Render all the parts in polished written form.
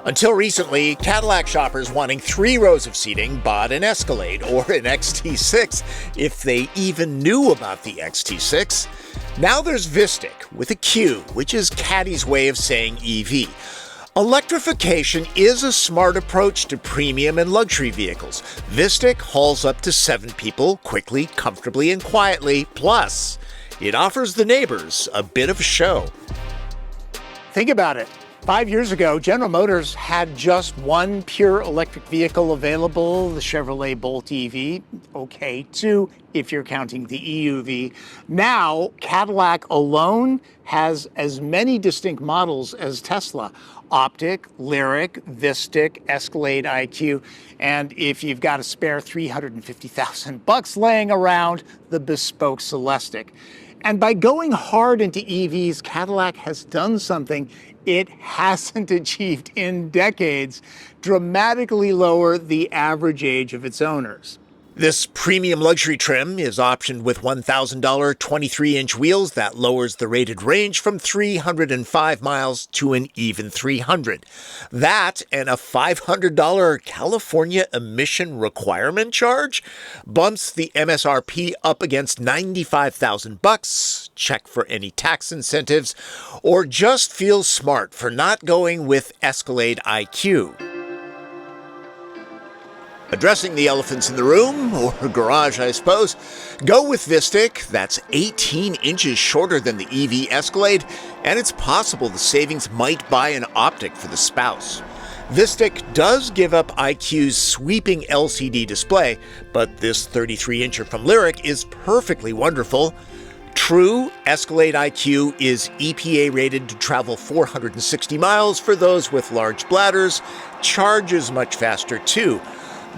Until recently, Cadillac shoppers wanting 3 rows of seating bought an Escalade or an XT6, if they even knew about the XT6. Now there's Vistiq with a Q, which is Caddy's way of saying EV. Electrification is a smart approach to premium and luxury vehicles. Vistiq hauls up to 7 people quickly, comfortably, and quietly. Plus, it offers the neighbors a bit of a show. Think about it. 5 years ago, General Motors had just one pure electric vehicle available, the Chevrolet Bolt EV. Okay, 2 if you're counting the EUV. Now, Cadillac alone has as many distinct models as Tesla. Optiq, Lyriq, Vistiq, Escalade IQ, and if you've got a spare $350,000 laying around, the bespoke Celestiq. And by going hard into EVs, Cadillac has done something it hasn't achieved in decades: dramatically lower the average age of its owners. This premium luxury trim is optioned with $1,000 23-inch wheels that lowers the rated range from 305 miles to an even 300. That and a $500 California emission requirement charge bumps the MSRP up against $95,000. Check for any tax incentives, or just feel smart for not going with Escalade IQ. Addressing the elephants in the room, or garage, I suppose, go with Vistiq. That's 18 inches shorter than the EV Escalade, and it's possible the savings might buy an Optiq for the spouse. Vistiq does give up IQ's sweeping LCD display, but this 33-incher from Lyriq is perfectly wonderful. True, Escalade IQ is EPA rated to travel 460 miles for those with large bladders, charges much faster too.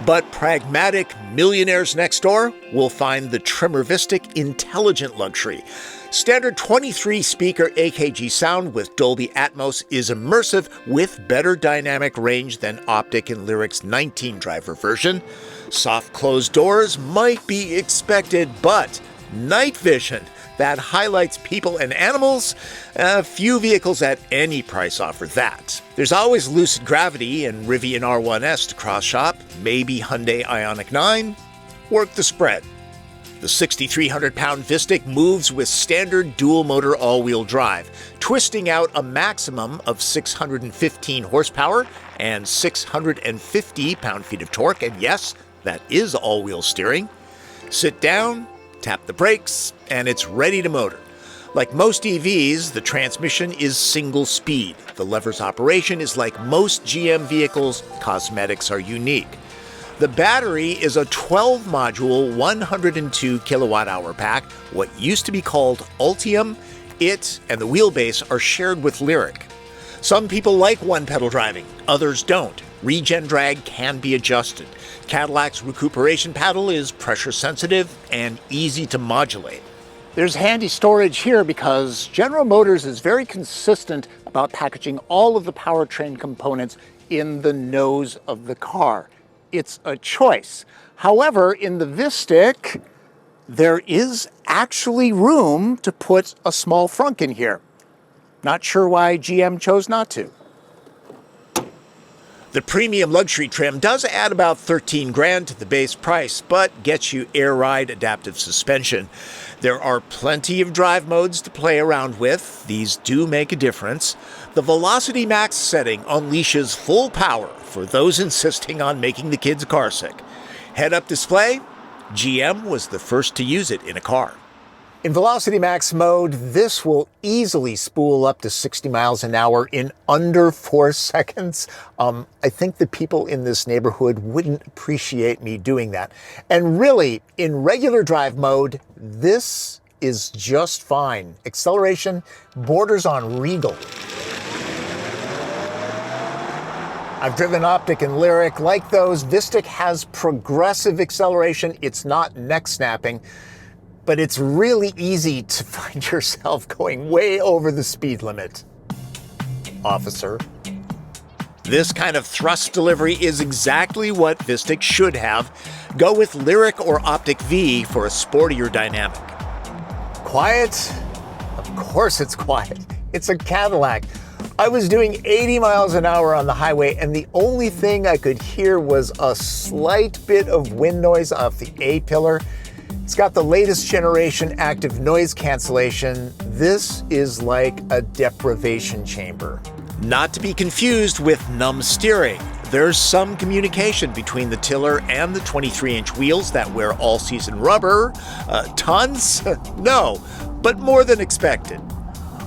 But pragmatic millionaires next door will find the trimmer Vistiq intelligent luxury. Standard 23-speaker AKG sound with Dolby Atmos is immersive with better dynamic range than Optiq and Lyriq's 19-driver version. Soft closed doors might be expected, but night vision that highlights people and animals, few vehicles at any price offer that. There's always Lucid Gravity and Rivian R1S to cross-shop, maybe Hyundai Ioniq 9. Work the spread. The 6,300-pound Vistiq moves with standard dual-motor all-wheel drive, twisting out a maximum of 615 horsepower and 650 pound-feet of torque, and yes, that is all-wheel steering. Sit down, tap the brakes, and it's ready to motor. Like most EVs, the transmission is single speed. The lever's operation is like most GM vehicles. Cosmetics are unique. The battery is a 12-module, 102 kilowatt-hour pack, what used to be called Ultium. It and the wheelbase are shared with Lyriq. Some people like one-pedal driving, others don't. Regen drag can be adjusted. Cadillac's recuperation paddle is pressure sensitive and easy to modulate. There's handy storage here because General Motors is very consistent about packaging all of the powertrain components in the nose of the car. It's a choice. However, in the Vistiq, there is actually room to put a small frunk in here. Not sure why GM chose not to. The premium luxury trim does add about $13,000 to the base price, but gets you air ride adaptive suspension. There are plenty of drive modes to play around with. These do make a difference. The Velocity Max setting unleashes full power for those insisting on making the kids carsick. Head-up display? GM was the first to use it in a car. In Velocity Max mode, this will easily spool up to 60 miles an hour in under 4 seconds. I think the people in this neighborhood wouldn't appreciate me doing that. And really, in regular drive mode, this is just fine. Acceleration borders on regal. I've driven Optiq and Lyriq. Like those, Vistiq has progressive acceleration. It's not neck snapping. But it's really easy to find yourself going way over the speed limit, officer. This kind of thrust delivery is exactly what Vistiq should have. Go with Lyriq or Optiq V for a sportier dynamic. Quiet? Of course it's quiet. It's a Cadillac. I was doing 80 miles an hour on the highway, and the only thing I could hear was a slight bit of wind noise off the A-pillar. It's got the latest generation active noise cancellation. This is like a deprivation chamber. Not to be confused with numb steering. There's some communication between the tiller and the 23-inch wheels that wear all-season rubber. Tons? No, but more than expected.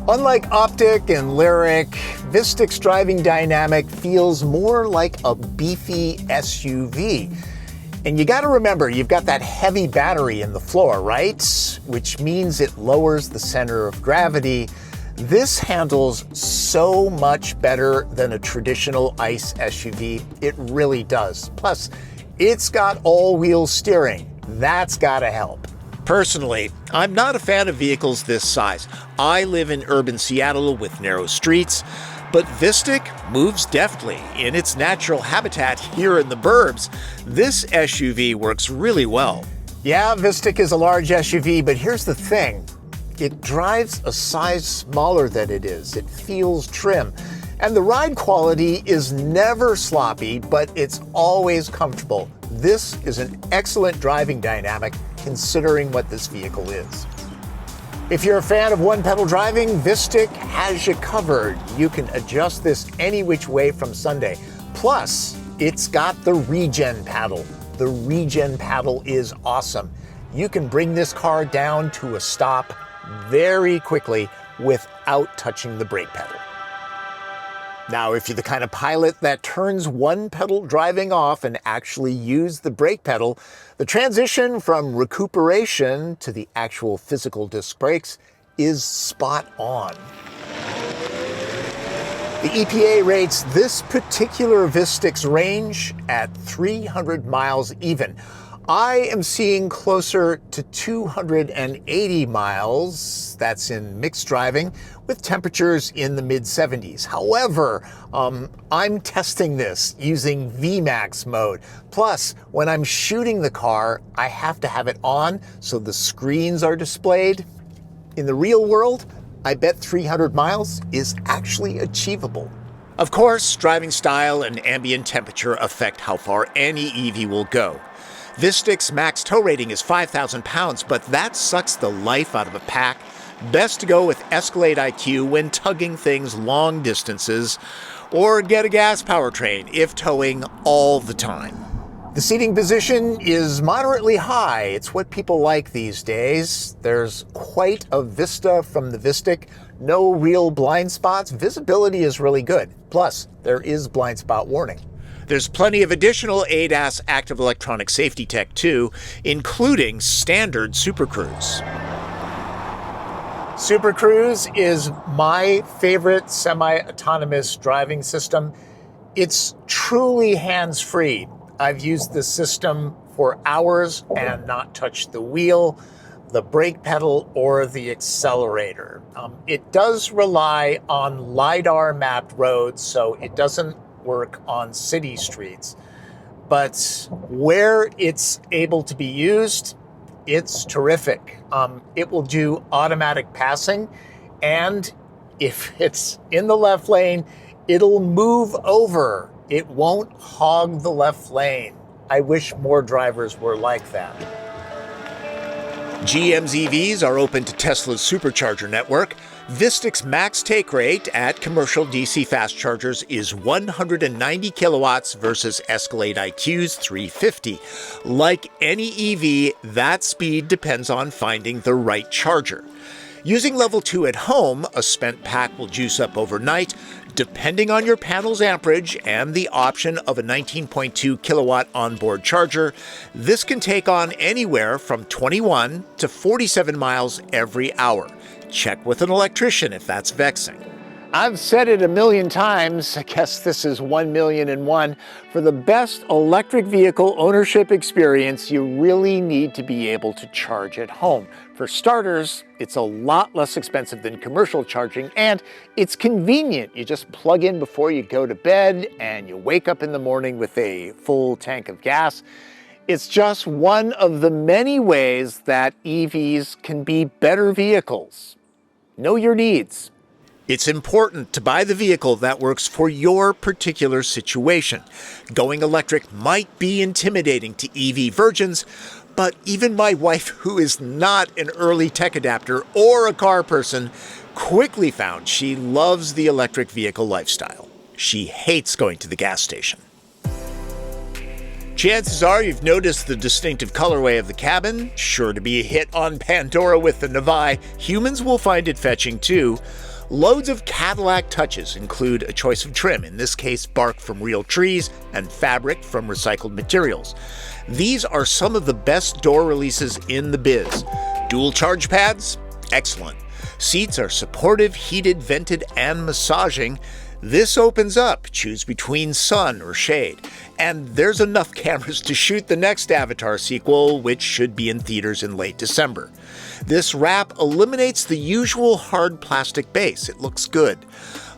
Unlike Optiq and Lyriq, Vistiq's driving dynamic feels more like a beefy SUV. And you gotta remember, you've got that heavy battery in the floor, right? Which means it lowers the center of gravity. This handles so much better than a traditional ICE SUV. It really does. Plus, it's got all-wheel steering. That's gotta help. Personally, I'm not a fan of vehicles this size. I live in urban Seattle with narrow streets, but Vistiq moves deftly in its natural habitat here in the burbs. This SUV works really well. Yeah, Vistiq is a large SUV, but here's the thing. It drives a size smaller than it is. It feels trim. And the ride quality is never sloppy, but it's always comfortable. This is an excellent driving dynamic considering what this vehicle is. If you're a fan of one-pedal driving, Vistiq has you covered. You can adjust this any which way from Sunday. Plus, it's got the regen paddle. The regen paddle is awesome. You can bring this car down to a stop very quickly without touching the brake pedal. Now, if you're the kind of pilot that turns one pedal driving off and actually use the brake pedal, the transition from recuperation to the actual physical disc brakes is spot on. The EPA rates this particular Vistiq's range at 300 miles even. I am seeing closer to 280 miles, that's in mixed driving, with temperatures in the mid-70s. However, I'm testing this using VMAX mode. Plus, when I'm shooting the car, I have to have it on so the screens are displayed. In the real world, I bet 300 miles is actually achievable. Of course, driving style and ambient temperature affect how far any EV will go. Vistiq's max tow rating is 5,000 pounds, but that sucks the life out of a pack. Best to go with Escalade IQ when tugging things long distances, or get a gas powertrain if towing all the time. The seating position is moderately high. It's what people like these days. There's quite a vista from the Vistiq. No real blind spots. Visibility is really good. Plus, there is blind spot warning. There's plenty of additional ADAS active electronic safety tech too, including standard Super Cruise. Super Cruise is my favorite semi-autonomous driving system. It's truly hands-free. I've used this system for hours and not touched the wheel, the brake pedal, or the accelerator. It does rely on LiDAR mapped roads, so it doesn't work on city streets. But where it's able to be used, it's terrific. It will do automatic passing, and if it's in the left lane, it'll move over. It won't hog the left lane. I wish more drivers were like that. GM's EVs are open to Tesla's supercharger network. Vistiq's max take rate at commercial DC fast chargers is 190 kilowatts versus Escalade IQ's 350. Like any EV, that speed depends on finding the right charger. Using level 2 at home, a spent pack will juice up overnight, depending on your panel's amperage and the option of a 19.2 kilowatt onboard charger. This can take on anywhere from 21 to 47 miles every hour. Check with an electrician if that's vexing. I've said it a million times, I guess this is 1,000,001. For the best electric vehicle ownership experience, you really need to be able to charge at home. For starters, it's a lot less expensive than commercial charging, and it's convenient. You just plug in before you go to bed, and you wake up in the morning with a full tank of gas. It's just one of the many ways that EVs can be better vehicles. Know your needs. It's important to buy the vehicle that works for your particular situation. Going electric might be intimidating to EV virgins, but even my wife, who is not an early tech adapter or a car person, quickly found she loves the electric vehicle lifestyle. She hates going to the gas station. Chances are you've noticed the distinctive colorway of the cabin. Sure to be a hit on Pandora with the Navai. Humans will find it fetching too. Loads of Cadillac touches include a choice of trim, in this case bark from real trees and fabric from recycled materials. These are some of the best door releases in the biz. Dual charge pads? Excellent. Seats are supportive, heated, vented, and massaging. This opens up, choose between sun or shade. And there's enough cameras to shoot the next Avatar sequel, which should be in theaters in late December. This wrap eliminates the usual hard plastic base. It looks good.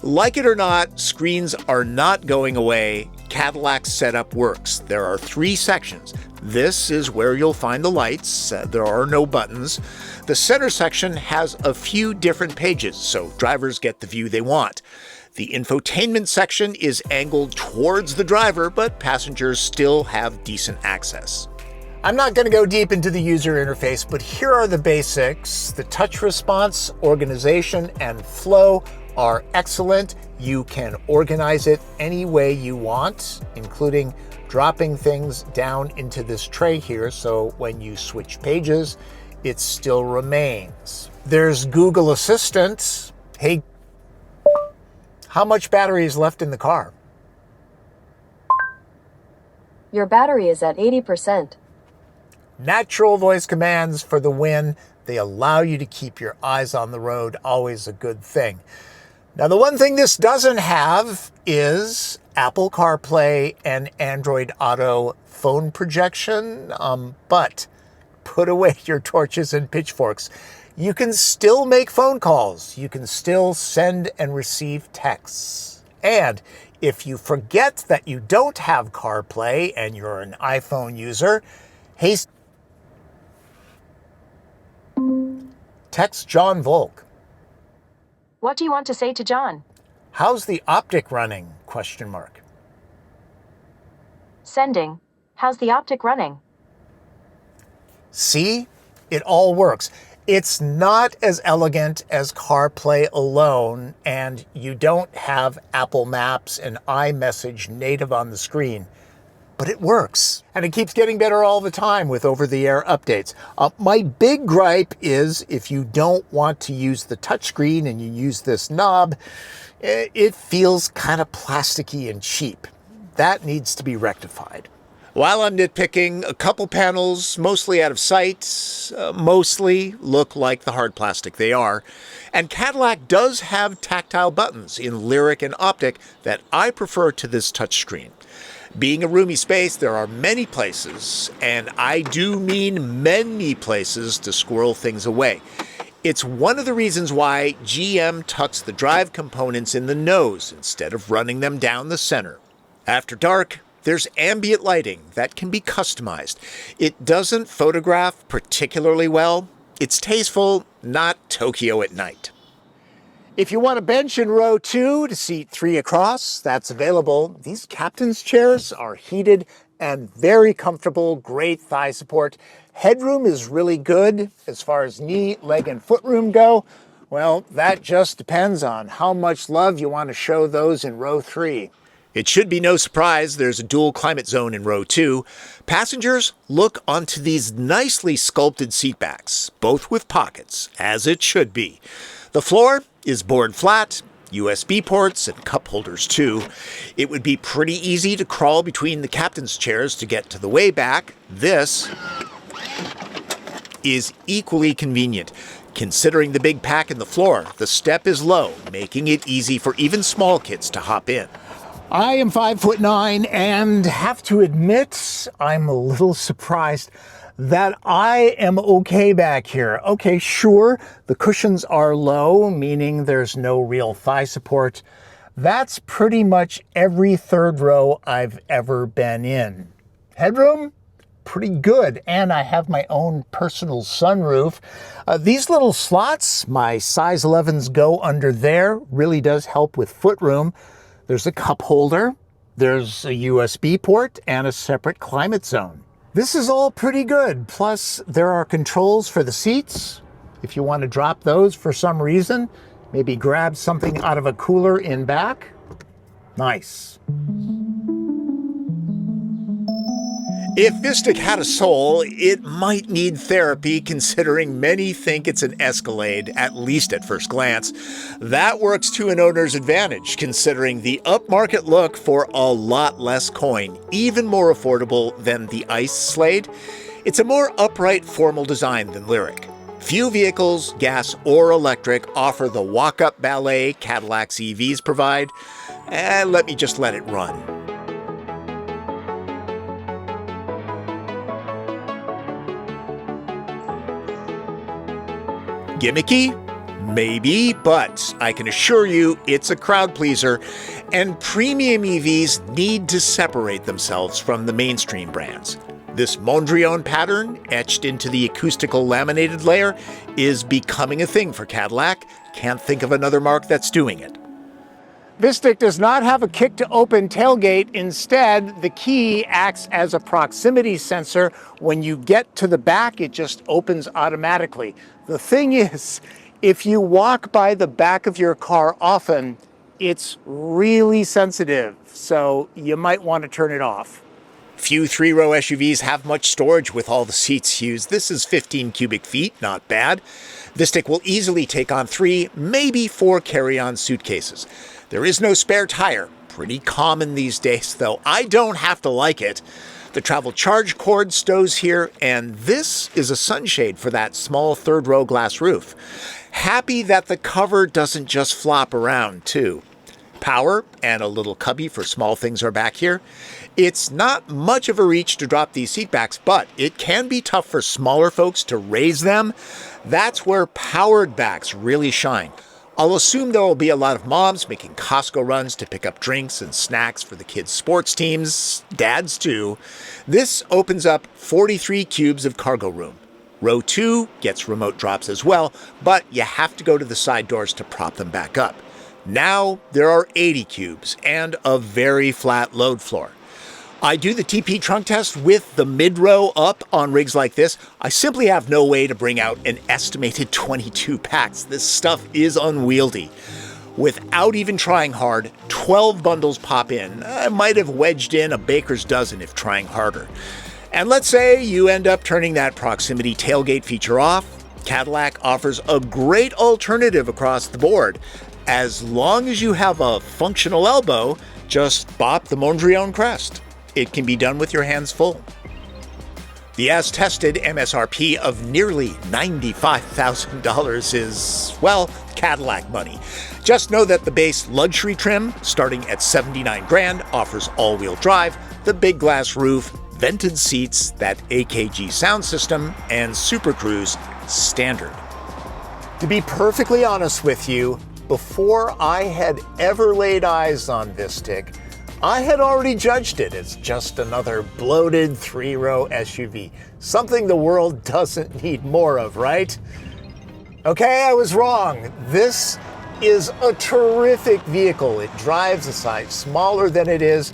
Like it or not, screens are not going away. Cadillac's setup works. There are 3 sections. This is where you'll find the lights. There are no buttons. The center section has a few different pages, so drivers get the view they want. The infotainment section is angled towards the driver, but passengers still have decent access. I'm not going to go deep into the user interface, but here are the basics. The touch response, organization, and flow are excellent. You can organize it any way you want, including dropping things down into this tray here, so when you switch pages, it still remains. There's Google Assistant. Hey, how much battery is left in the car? Your battery is at 80%. Natural voice commands for the win. They allow you to keep your eyes on the road, always a good thing. Now, the one thing this doesn't have is Apple CarPlay and Android Auto phone projection, but put away your torches and pitchforks. You can still make phone calls. You can still send and receive texts. And if you forget that you don't have CarPlay and you're an iPhone user, hey, text John Volk. What do you want to say to John? How's the Optiq running? Question mark. Sending. How's the Optiq running? See? It all works. It's not as elegant as CarPlay alone, and you don't have Apple Maps and iMessage native on the screen. But it works. And it keeps getting better all the time with over-the-air updates. My big gripe is if you don't want to use the touchscreen and you use this knob, it feels kind of plasticky and cheap. That needs to be rectified. While I'm nitpicking, a couple panels, mostly out of sight, mostly look like the hard plastic they are. And Cadillac does have tactile buttons in Lyriq and Optiq that I prefer to this touchscreen. Being a roomy space, there are many places, and I do mean many places, to squirrel things away. It's one of the reasons why GM tucks the drive components in the nose instead of running them down the center. After dark, there's ambient lighting that can be customized. It doesn't photograph particularly well. It's tasteful, not Tokyo at night. If you want a bench in row 2 to seat 3 across, that's available. These captain's chairs are heated and very comfortable, great thigh support. Headroom is really good as far as knee, leg, and foot room go. Well, that just depends on how much love you want to show those in row 3. It should be no surprise there's a dual climate zone in row 2. Passengers look onto these nicely sculpted seatbacks, both with pockets, as it should be. The floor is board flat, USB ports and cup holders too. It would be pretty easy to crawl between the captain's chairs to get to the way back. This is equally convenient. Considering the big pack in the floor, the step is low, making it easy for even small kids to hop in. I am 5'9" and have to admit I'm a little surprised that I am okay back here. Okay, sure, the cushions are low, meaning there's no real thigh support. That's pretty much every third row I've ever been in. Headroom? pretty good. And I have my own personal sunroof. These little slots, my size 11s go under there, really does help with footroom. There's a cup holder, there's a USB port, and a separate climate zone. This is all pretty good. Plus, there are controls for the seats. If you want to drop those for some reason, maybe grab something out of a cooler in back. Nice. If Vistic had a soul, it might need therapy, considering many think it's an Escalade, at least at first glance. That works to an owner's advantage, considering the upmarket look for a lot less coin, even more affordable than the ICE Slade. It's a more upright, formal design than Lyric. Few vehicles, gas or electric, offer the walk-up ballet Cadillac's EVs provide, and let me just let it run. Gimmicky? Maybe, but I can assure you it's a crowd pleaser, and premium EVs need to separate themselves from the mainstream brands. This Mondrian pattern, etched into the acoustical laminated layer, is becoming a thing for Cadillac. Can't think of another marque that's doing it. Vistic does not have a kick-to-open tailgate. Instead, the key acts as a proximity sensor. When you get to the back, it just opens automatically. The thing is, if you walk by the back of your car often, it's really sensitive, so you might want to turn it off. Few three-row SUVs have much storage with all the seats used. This is 15 cubic feet, not bad. Vistic will easily take on 3, maybe 4 carry-on suitcases. There is no spare tire. Pretty common these days, though. I don't have to like it. The travel charge cord stows here, and this is a sunshade for that small third-row glass roof. Happy that the cover doesn't just flop around, too. Power and a little cubby for small things are back here. It's not much of a reach to drop these seatbacks, but it can be tough for smaller folks to raise them. That's where powered backs really shine. I'll assume there will be a lot of moms making Costco runs to pick up drinks and snacks for the kids' sports teams, dads too. This opens up 43 cubes of cargo room. Row 2 gets remote drops as well, but you have to go to the side doors to prop them back up. Now there are 80 cubes and a very flat load floor. I do the TP trunk test with the mid-row up on rigs like this. I simply have no way to bring out an estimated 22 packs. This stuff is unwieldy. Without even trying hard, 12 bundles pop in. I might have wedged in a baker's dozen if trying harder. And let's say you end up turning that proximity tailgate feature off. Cadillac offers a great alternative across the board. As long as you have a functional elbow, just bop the Mondrian crest. It can be done with your hands full. The as-tested MSRP of nearly $95,000 is, well, Cadillac money. Just know that the base luxury trim, starting at $79,000, offers all-wheel drive, the big glass roof, vented seats, that AKG sound system, and Super Cruise standard. To be perfectly honest with you, before I had ever laid eyes on Vistic, I had already judged it as just another bloated 3-row SUV. Something the world doesn't need more of, right? Okay, I was wrong. This is a terrific vehicle. It drives a size smaller than it is.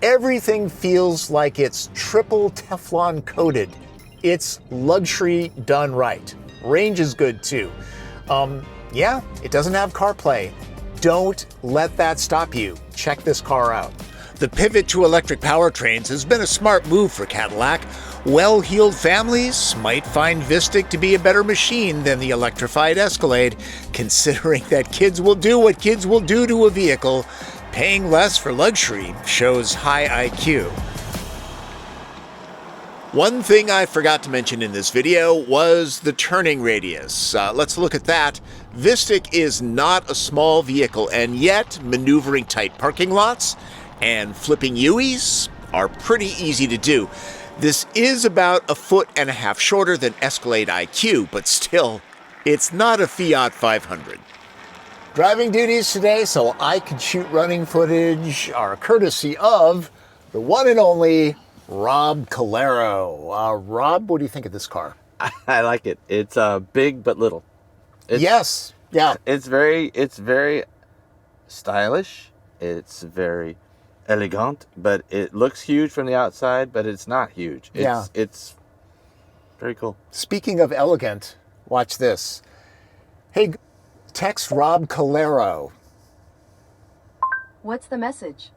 Everything feels like it's triple Teflon coated. It's luxury done right. Range is good too. Yeah, it doesn't have CarPlay. Don't let that stop you. Check this car out. The pivot to electric powertrains has been a smart move for Cadillac. Well-heeled families might find Vistic to be a better machine than the electrified Escalade, considering that kids will do what kids will do to a vehicle. Paying less for luxury shows high IQ. One thing I forgot to mention in this video was the turning radius. Let's look at that. Vistic is not a small vehicle, and yet maneuvering tight parking lots and flipping U's are pretty easy to do. This is about 1.5 feet shorter than Escalade IQ, but still, it's not a Fiat 500. Driving duties today so I could shoot running footage are courtesy of the one and only Rob Calero. Rob, what do you think of this car? I like it. It's big but little. Yes. Yeah. It's very stylish. It's very elegant, but it looks huge from the outside, but it's not huge. It's very cool. Speaking of elegant, watch this. Hey, text Rob Calero. What's the message?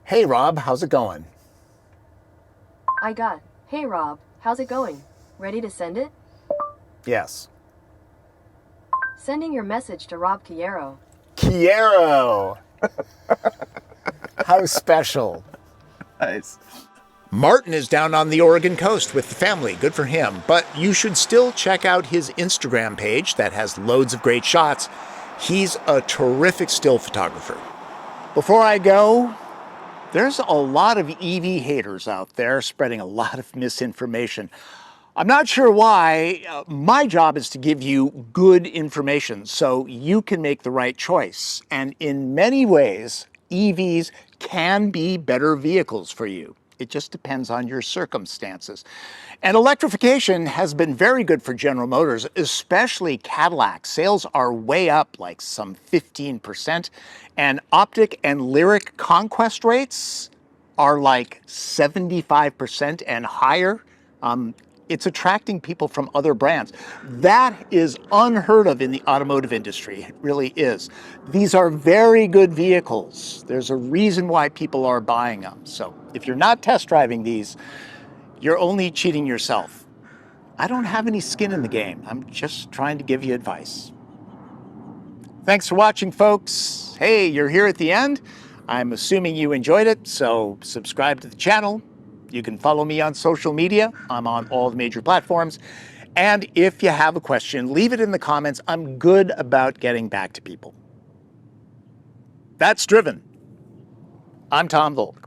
Hey, Rob, how's it going? I got. Hey Rob, how's it going? Ready to send it? Yes. Sending your message to Rob Calero. Calero. How special. Nice. Martin is down on the Oregon coast with the family. Good for him. But you should still check out his Instagram page that has loads of great shots. He's a terrific still photographer. Before I go, there's a lot of EV haters out there spreading a lot of misinformation. I'm not sure why. My job is to give you good information so you can make the right choice. And in many ways, EVs can be better vehicles for you. It just depends on your circumstances. And electrification has been very good for General Motors, especially Cadillac. Sales are way up, like some 15%. And Optiq and Lyriq conquest rates are like 75% and higher. It's attracting people from other brands. That is unheard of in the automotive industry. It really is. These are very good vehicles. There's a reason why people are buying them. So if you're not test driving these, you're only cheating yourself. I don't have any skin in the game. I'm just trying to give you advice. Thanks for watching, folks. Hey, you're here at the end. I'm assuming you enjoyed it, so subscribe to the channel. You can follow me on social media. I'm on all the major platforms. And if you have a question, leave it in the comments. I'm good about getting back to people. That's Driven. I'm Tom Volk.